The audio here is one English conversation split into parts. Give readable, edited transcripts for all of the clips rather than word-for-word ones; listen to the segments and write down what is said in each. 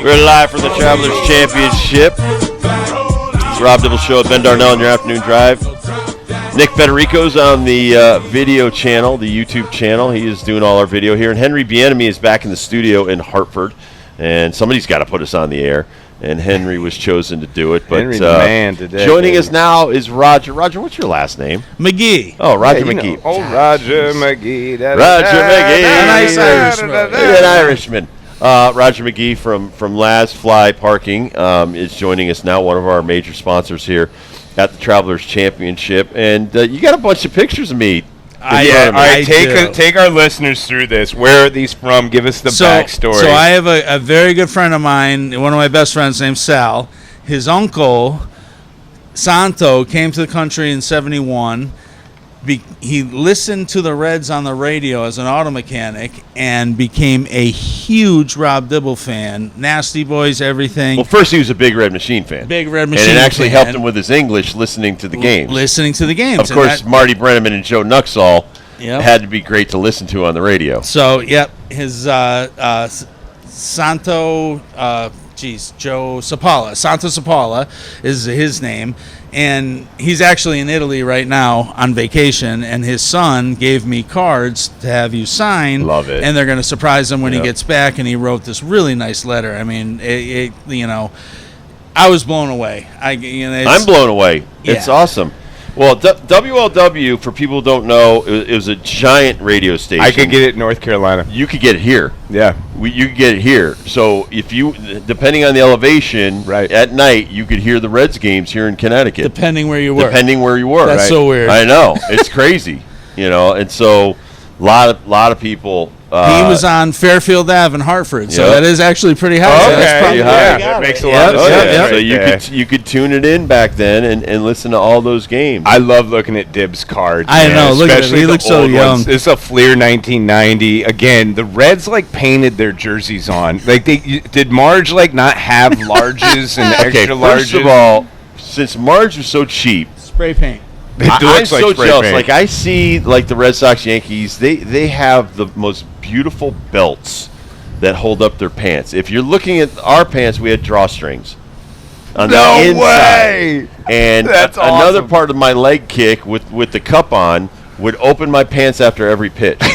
We're live from the Travelers Championship. It's the Rob Dibble Show at Ben Darnell on your afternoon drive. Nick Federico's on the video channel, the YouTube channel. He is doing all our video here. And Henry Bienemy is back in the studio in Hartford. And somebody's got to put us on the air. And Henry was chosen to do it. But Henry the man today. Joining us now is Roger. Roger, what's your last name? Magee. Oh, Roger Magee. Oh, Roger Magee. Roger Magee. A nice Irishman. An Irishman. Roger Magee from LAZ Fly Parking is joining us now, one of our major sponsors here at the Travelers Championship. And you got a bunch of pictures of me. Take our listeners through this. Where are these from? Give us the backstory. So I have a very good friend of mine, one of my best friends named Sal. His uncle, Santo, came to the country in 71. He listened to the Reds on the radio as an auto mechanic and became a huge Rob Dibble fan. Nasty Boys, everything. Well, first he was a Big Red Machine fan. Big Red Machine fan. And it actually helped him with his English listening to the games. Listening to the games. Of course, Marty Brenneman and Joe Nuxall had to be great to listen to on the radio. So, his Santo, Joe Sapala. Santo Sapala is his name. And he's actually in Italy right now on vacation, and his son gave me cards to have you sign. Love it. And they're going to surprise him when he gets back, and he wrote this really nice letter. I mean, I was blown away. I'm blown away. Yeah. It's awesome. Well, WLW, for people who don't know, it was a giant radio station. I could get it in North Carolina. You could get it here. Yeah. You could get it here. So if you, depending on the elevation, at night, you could hear the Reds games here in Connecticut. Depending where you were. That's so weird. I know. It's crazy. And so a lot of people. He was on Fairfield Ave in Hartford, so that is actually pretty high. Oh, so okay. that's probably That makes a lot of sense. So you could tune it in back then and listen to all those games. I love looking at Dib's cards. I know. Look at him. He looks so young. It's a Fleer 1990. Again, the Reds painted their jerseys on. Did Marge not have larges and extra larges? First of all, since Marge was so cheap, spray paint. I'm so jealous. I see the Red Sox, Yankees. They have the most beautiful belts that hold up their pants. If you're looking at our pants, we had drawstrings on the inside. No way! And that's another awesome. part of my leg kick with the cup on would open my pants after every pitch. And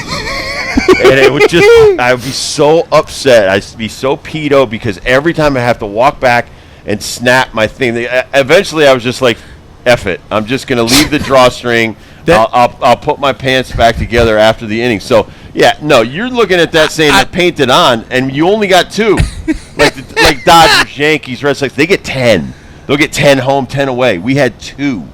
it would I would be so upset. I'd be so pedo because every time I have to walk back and snap my thing. Eventually, I was just like, F it. I'm just going to leave the drawstring. I'll put my pants back together after the inning. So, you're looking at that saying they're painted on, and you only got two. like Dodgers, Yankees, Red Sox, they get 10. They'll get 10 home, 10 away. We had two.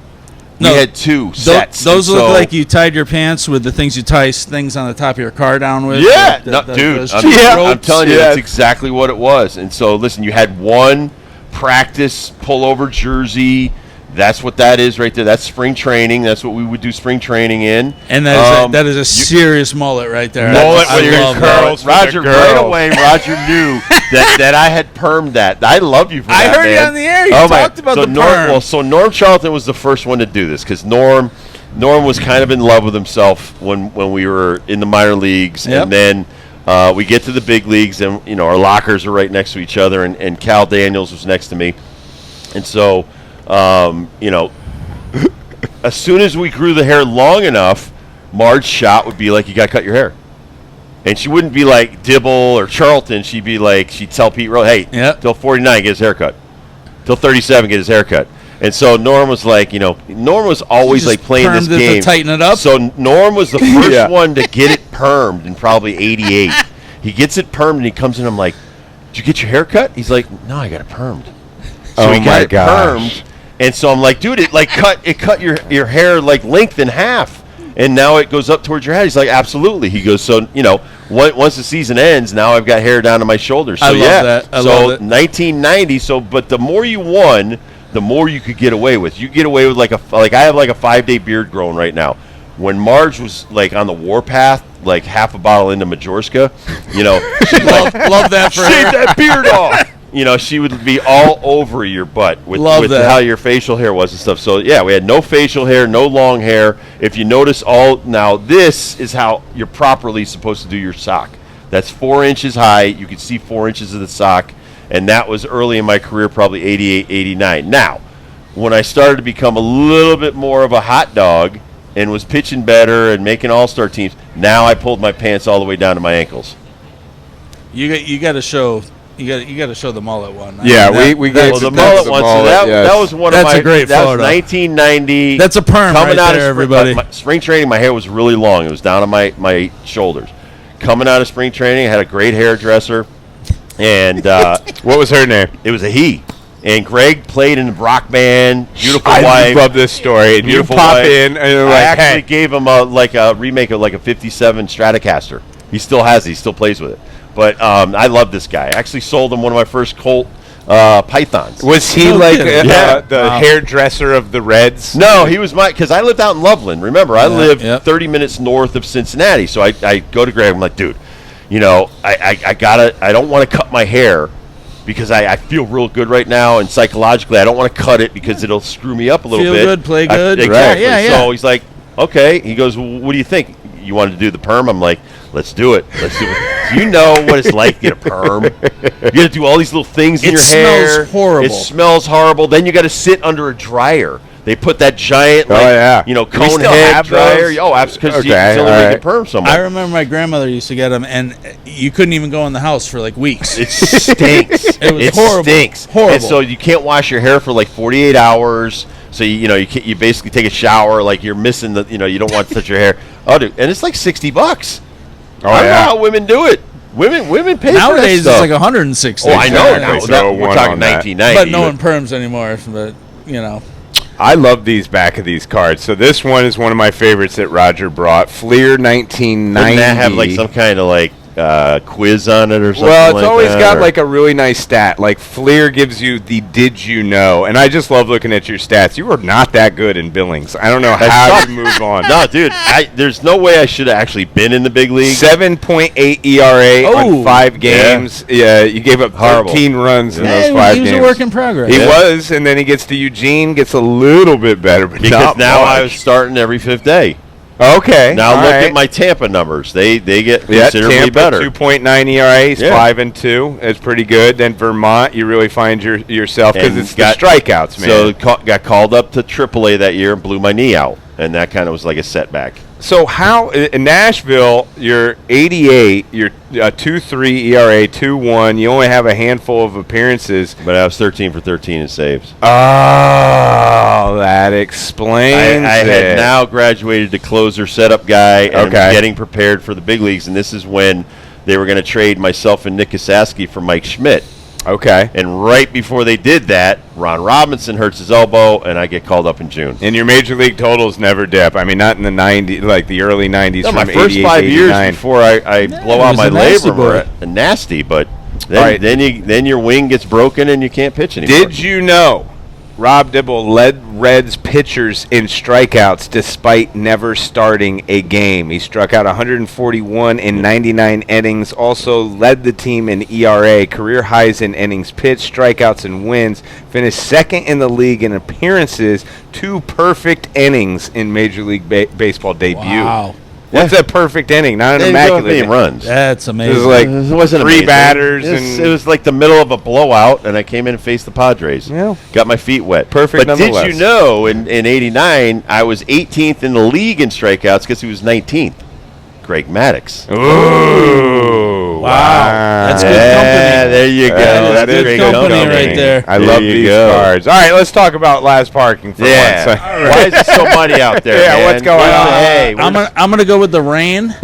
We had two sets. Those look like you tied your pants with the things you tie things on the top of your car down with. Yeah. I'm telling you, that's exactly what it was. And so, listen, you had one practice pullover jersey. That's what that is right there. That's spring training. That's what we would do spring training in. And that is a serious mullet right there. Mullet with your curls. Roger, right away, Roger knew that I had permed that. I love you for that, I heard you on the air. You talked about the perm. So Norm Charlton was the first one to do this because Norm was kind of in love with himself when we were in the minor leagues. Yep. And then we get to the big leagues, and our lockers are right next to each other, and Cal Daniels was next to me. And so... as soon as we grew the hair long enough, Marge's shot would be like, you got to cut your hair. And she wouldn't be like Dibble or Charlton. She'd be like, she'd tell Pete Rose, hey, till 49, get his haircut. Till 37, get his haircut. And so Norm was like, Norm was always playing this game. To tighten it up. So Norm was the first one to get it permed in probably 88. He gets it permed and he comes in, I'm like, did you get your hair cut? He's like, no, I got it permed. So he got it permed. And so I'm like, dude, it cut your hair length in half, and now it goes up towards your head. He's like, absolutely. He goes, so once the season ends, now I've got hair down to my shoulders. So I love that. I love it. 1990. But the more you won, the more you could get away with. You get away with I have a 5-day beard growing right now. When Marge was on the warpath, half a bottle into Majorska, love that for shave that beard off. She would be all over your butt with how your facial hair was and stuff. So, we had no facial hair, no long hair. If you notice now this is how you're properly supposed to do your sock. That's 4 inches high. You can see 4 inches of the sock. And that was early in my career, probably 88, 89. Now, when I started to become a little bit more of a hot dog and was pitching better and making all-star teams, now I pulled my pants all the way down to my ankles. You got to show. You got to show the mullet one. Yeah, we gave the mullet one. So that was one That's of my. a great that photo. was 1990. That's a perm coming right out there, of spring, everybody. my spring training, my hair was really long. It was down on my shoulders. Coming out of spring training, I had a great hairdresser, and what was her name? it was a he. And Greg played in the rock band. Beautiful I wife. love this story. And you Beautiful pop wife. in and you're I like, actually hey. gave him a remake of like a '57 Stratocaster. He still has it. He still plays with it. But I love this guy. I actually sold him one of my first Colt Pythons. Was he No like kidding. the hairdresser of the Reds? No, he was because I lived out in Loveland. Remember, I lived yep. 30 minutes north of Cincinnati. So I go to Greg. I'm like, dude, I don't want to cut my hair because I feel real good right now, and psychologically I don't want to cut it because it'll screw me up a little Feel bit. good, play good. Exactly. Right. Yeah. So he's like, okay. He goes, well, what do you think? You want to do the perm? I'm like, let's do it. Let's do it. Do you know what it's like to get a perm? You got to do all these little things in your hair. It smells horrible. It smells horrible. Then you got to sit under a dryer. They put that giant, Oh, yeah. cone We still head have dryer. those? Oh, absolutely. Because Okay, he's only all making right. perm so much. I remember my grandmother used to get them, and you couldn't even go in the house for like weeks. It stinks. It was horrible. Stinks. Horrible. And so you can't wash your hair for like 48 hours. So you basically take a shower like you're missing you don't want to touch your hair. Oh, dude, and it's like $60. Oh, I don't know yeah. how women do it. Women pay Nowadays for that it's stuff. like 160. Oh, I know. Exactly. Now, So we're one talking on that. 1990. But no one perms anymore. But I love these back of these cards. So this one is one of my favorites that Roger brought. Fleer 1990. Doesn't that have like some kind of like quiz on it or something? Well, it's like always that, got or- like a really nice stat. Like Fleer gives you the did you know, and I just love looking at your stats. You are not that good in Billings. I don't know how you move on. No, dude. There's no way I should have actually been in the big league. 7.8 ERA Oh. on 5 games. Yeah, you gave up Horrible. 13 runs in Hey, those 5 he was games. a work in progress. He was, and then he gets to Eugene, gets a little bit better, but Because not now I was much. starting every fifth day. Okay. Now all look right. at my Tampa numbers. They get Yeah, considerably Tampa, better. 2.9 ERA, he's Yeah. 5-2. That's pretty good. Then Vermont, you really find yourself because And it's got- the strikeouts, man. So got called up to AAA that year and blew my knee out, and that kind of was like a setback. So how in Nashville, you're 88, you're 2.3 ERA, 2.1. You only have a handful of appearances. But I was 13 for 13 in saves. Oh, that explains I it. had now graduated to closer setup guy and Okay. getting prepared for the big leagues, and this is when they were going to trade myself and Nick Kasaski for Mike Schmidt. Okay. And right before they did that, Ron Robinson hurts his elbow, and I get called up in June. And your major league totals never dip. I mean, not in the 90s, like the early 90s. No, from my first 88, 5 years 89. before I blow he out was my a nasty labrum boy. were nasty, but then, All right. then your wing gets broken and you can't pitch anymore. Did you know Rob Dibble led Reds pitchers in strikeouts despite never starting a game? He struck out 141 in 99 innings, also led the team in ERA, career highs in innings pitched, strikeouts, and wins, finished second in the league in appearances, 2 perfect innings in Major League Baseball debut. Wow. What's a perfect inning? Not an They didn't go immaculate any inning. runs. That's It amazing. was like It wasn't 3 amazing. batters. It was like the middle of a blowout, and I came in and faced the Padres. Yeah. Got my feet wet. Perfect But did nonetheless. you know in '89 I was 18th in the league in strikeouts because he was 19th? Greg Maddux. Ooh, Wow. That's good Yeah, company. there you go. That is That's good great company company. right there. I There love you these go. cards. All right, let's talk about LAZ Parking for Yeah. once. Why is it so muddy out there? Yeah, man? what's going on? Hey, I'm gonna go with the rain.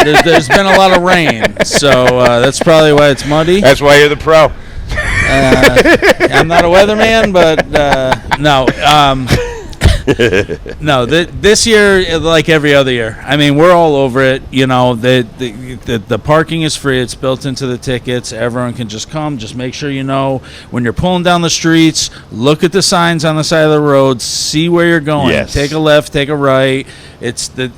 There's been a lot of rain, so that's probably why it's muddy. That's why you're the pro. I'm not a weatherman, but no. No, this year, like every other year, I mean, we're all over it. You know, the parking is free. It's built into the tickets. Everyone can just come. Just make sure you know when you're pulling down the streets, look at the signs on the side of the road, see where you're going. Yes. Take a left, take a right.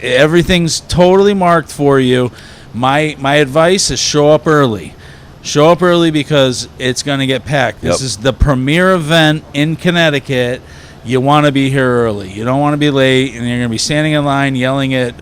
Everything's totally marked for you. My advice is show up early. Show up early because it's going to get packed. This Yep. is the premier event in Connecticut. You want to be here early. You don't want to be late, and you're going to be standing in line yelling at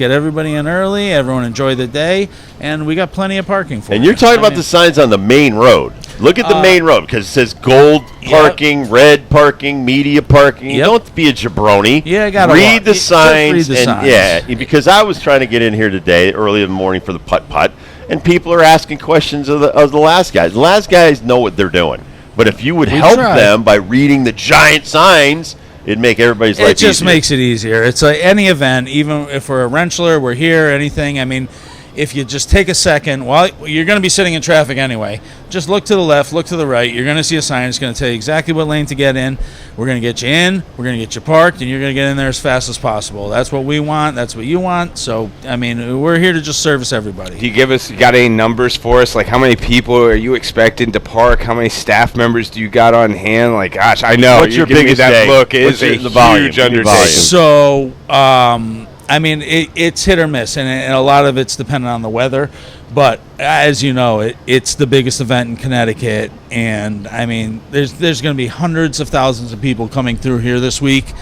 get everybody in early. Everyone enjoy the day, and we got plenty of parking for And you. you're talking about the signs on the main road. Look at the main road because it says gold parking, red parking, media parking. Yep. Don't be a jabroni. Yeah, I gotta read the just signs. read the and signs. Yeah, because I was trying to get in here today, early in the morning for the putt-putt, and people are asking questions of the LAZ guys. The LAZ guys know what they're doing. But if you would help them by reading the giant signs, it'd make everybody's life easier. It just makes it easier. It's like any event, even if we're a wrenchler, we're here, anything. I mean, if you just take a second, while you're going to be sitting in traffic anyway, just look to the left, look to the right. You're going to see a sign. It's going to tell you exactly what lane to get in. We're going to get you in. We're going to get you parked, and you're going to get in there as fast as possible. That's what we want. That's what you want. So, I mean, we're here to just service everybody. Do you got any numbers for us? Like, how many people are you expecting to park? How many staff members do you got on hand? Like, gosh, I know. What's your giving me biggest that day? look. It What's is a the volume? huge Give me undertaking. volume. So, I mean, it's hit or miss, and a lot of it's dependent on the weather. But as you know, it's the biggest event in Connecticut, and I mean, there's going to be hundreds of thousands of people coming through here this week.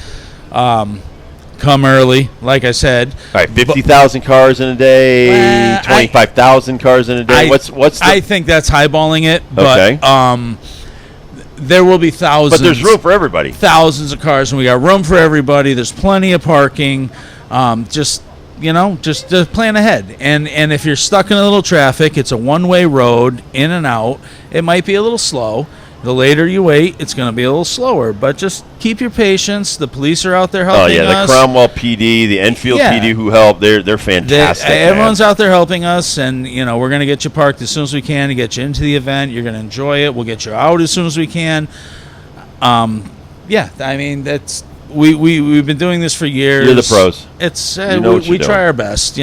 Come early, like I said. All right, 50,000 cars in a day, 25,000 cars in a day. What's the? I think that's highballing it, but Okay. there will be thousands. But there's room for everybody. Thousands of cars, and we got room for everybody. There's plenty of parking. Just plan ahead. And if you're stuck in a little traffic, it's a one-way road, in and out. It might be a little slow. The later you wait, it's going to be a little slower. But just keep your patience. The police are out there helping us. The Cromwell PD, the Enfield PD who help, they're fantastic. Everyone's out there helping us, and we're going to get you parked as soon as we can to get you into the event. You're going to enjoy it. We'll get you out as soon as we can. I mean, that's we've been doing this for years. You're the pros. It's we try our best.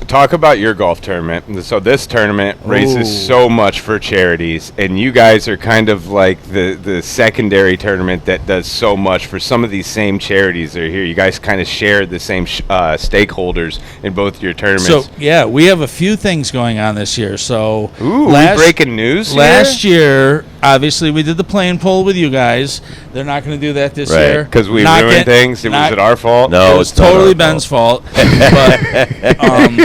Talk about your golf tournament. So this tournament raises so much for charities, and you guys are kind of like the secondary tournament that does so much for some of these same charities that are here. You guys kind of share the same stakeholders in both your tournaments. So yeah, we have a few things going on this year. So we breaking news here? Last year, obviously, we did the plane pull with you guys. They're not going to do that this year because we ruined things. Was it our fault? No, it was totally Ben's fault. But,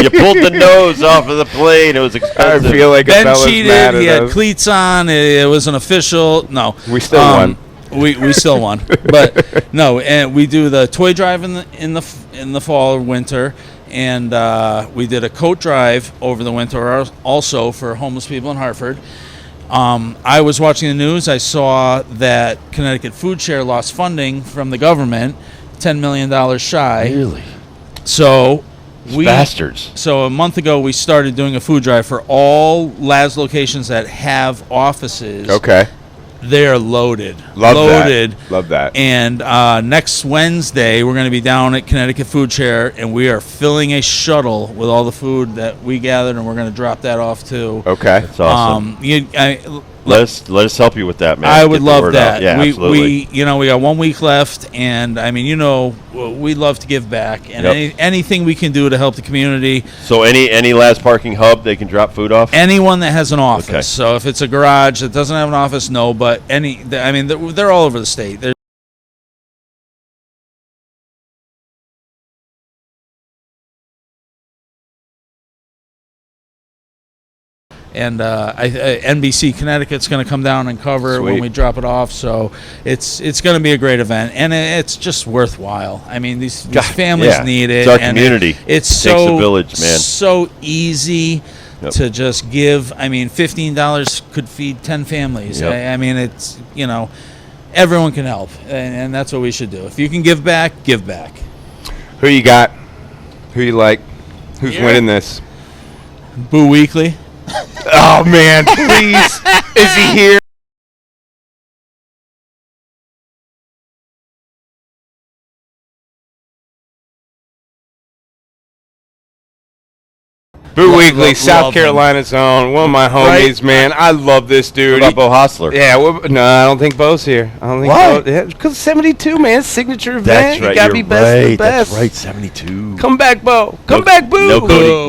you pulled the nose off of the plane. It was expensive. I feel like Ben cheated. He had cleats on. It was an official. No, we still won. We still won, but no. And we do the toy drive in the fall or winter, and we did a coat drive over the winter also for homeless people in Hartford. I was watching the news. I saw that Connecticut Food Share lost funding from the government, $10 million shy. Really? So bastards. So a month ago, we started doing a food drive for all LAZ locations that have offices. Okay. They're loaded. Love that. And next Wednesday, we're going to be down at Connecticut Food Share, and we are filling a shuttle with all the food that we gathered, and we're going to drop that off too. Okay. That's awesome. Let us help you with that, man. I would love that. Yeah, absolutely. We got 1 week left, and I mean, we love to give back, and anything we can do to help the community. So any LAZ parking hub they can drop food off? Anyone that has an office. Okay. So if it's a garage that doesn't have an office, no. But they're all over the state. And NBC Connecticut's going to come down and cover it when we drop it off. So it's going to be a great event, and it's just worthwhile. I mean, these families need it. It's our community. It takes a village, man. So easy to just give. I mean, $15 could feed 10 families. Yep. I mean, it's everyone can help, and that's what we should do. If you can give back, give back. Who you got? Who you like? Who's winning this? Boo Weekly. Oh man, please. Is he here? Boo Weekly, South Carolina's own. One of my homies, man. I love this dude. What about Bo Hostler? Yeah, no, I don't think Bo's here. I don't think Why? Because 72, man, signature event. That's right. You gotta be best of the best. That's right. 72. Come back, Bo. Come back, Boo.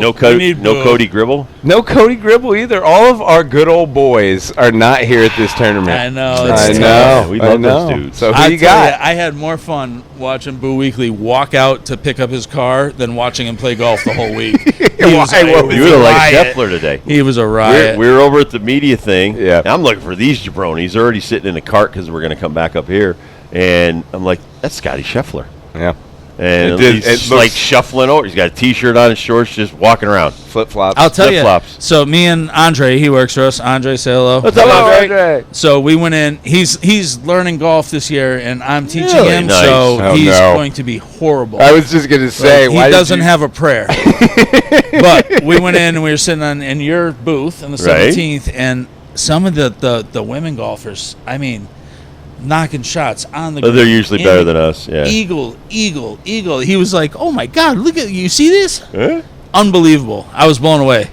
No Cody. No Cody Gribble. No Cody Gribble either. All of our good old boys are not here at this tournament. I know. I It's know. We I love know. those dudes. So who I you tell got? ya, I had more fun watching Boo Weekly walk out to pick up his car than watching him play golf the whole week. He was Why? a You would have liked riot. Scheffler today. He was a riot. We were over at the media thing. Yeah. And I'm looking for these jabronis. They're already sitting in the cart because we're going to come back up here. And I'm like, that's Scotty Scheffler. Yeah. And It he's looks- like shuffling over. He's got a T-shirt on, his shorts, just walking around. Flip-flops. I'll tell you. Flip-flops. So me and Andre, he works for us. Andre, say hello. What's up, Hello, Andre? Andre. So we went in. He's learning golf this year, and I'm teaching Really him. nice. So Oh, he's no. going to be horrible. I was just going to say, He why did doesn't you- have a prayer. But we went in and we were sitting in your booth on the Right. 17th, and some of the women golfers, I mean, knocking shots on the They're green. usually In better the than us. Yeah. Eagle. He was like, "Oh my God, look at you! See this? Huh? Unbelievable!" I was blown away.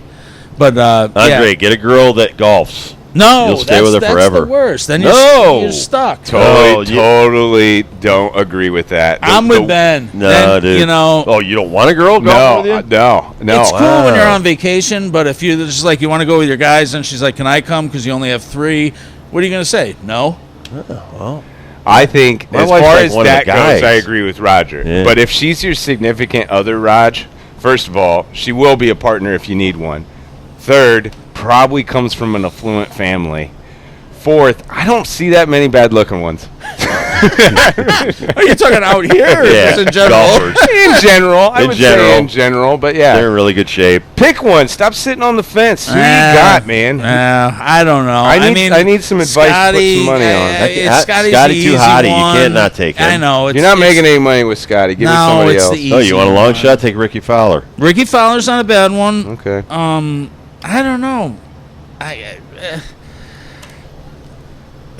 But Andre, yeah. get a girl that golfs. No, You'll stay that's, with her that's forever. the worst. Then No. you're stuck. Oh, Totally don't agree with that. I'm with Ben. No, Then, dude. You know, Oh, you don't want a girl golfing No, with you? no. it's cool when you're wow. on vacation, but if you're just like you want to go with your guys, and she's like, "Can I come?" Because you only have 3. What are you gonna say? No. I think My as wife's far like as one of that the goes, guys. I agree with Roger. Yeah. But if she's your significant other, Raj, first of all, she will be a partner if you need one. Third, probably comes from an affluent family. Fourth, I don't see that many bad-looking ones. Are you talking out here? Or Yeah, just in general? golfers. In general, I In would general. say in general, but yeah. They're in really good shape. Pick one. Stop sitting on the fence. Who you got, man? I don't know. I need some advice to put some money on. Scotty's Scotty the too easy hotty. You one. can't not take him. I know. You're not making any money with Scotty. Give me No, somebody it's else. the Oh, you want a long one. shot? Take Ricky Fowler. Ricky Fowler's not a bad one. Okay. I don't know.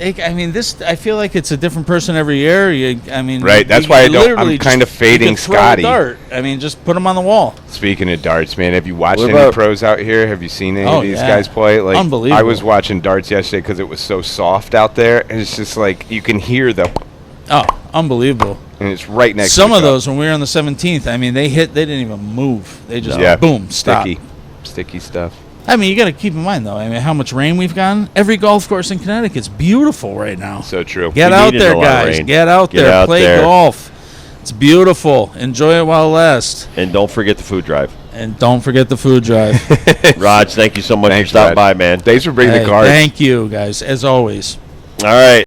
I mean, this. I feel like it's a different person every year. Right, that's why I'm kind of fading Scotty. Dart. I mean, just put him on the wall. Speaking of darts, man, have you watched What any about- pros out here? Have you seen any Oh, of these yeah. guys play? Like, Unbelievable. I was watching darts yesterday because it was so soft out there, and it's just like you can hear the, Oh, unbelievable. and it's right next. Some to of the cup. those when we were on the 17th. I mean, they didn't even move. They just Yeah. boom, stop. sticky stuff. I mean, you got to keep in mind though. I mean, how much rain we've gotten. Every golf course in Connecticut's beautiful right now. So true. Get We out needed there, a lot of guys. rain. Get out Get there. out Play there. golf. It's beautiful. Enjoy it while it lasts. And don't forget the food drive. And don't forget the food drive. Raj, thank you so much Thanks, for stopping Raj. by, man. Thanks for bringing Hey, the cards. thank you, guys, as always. All right.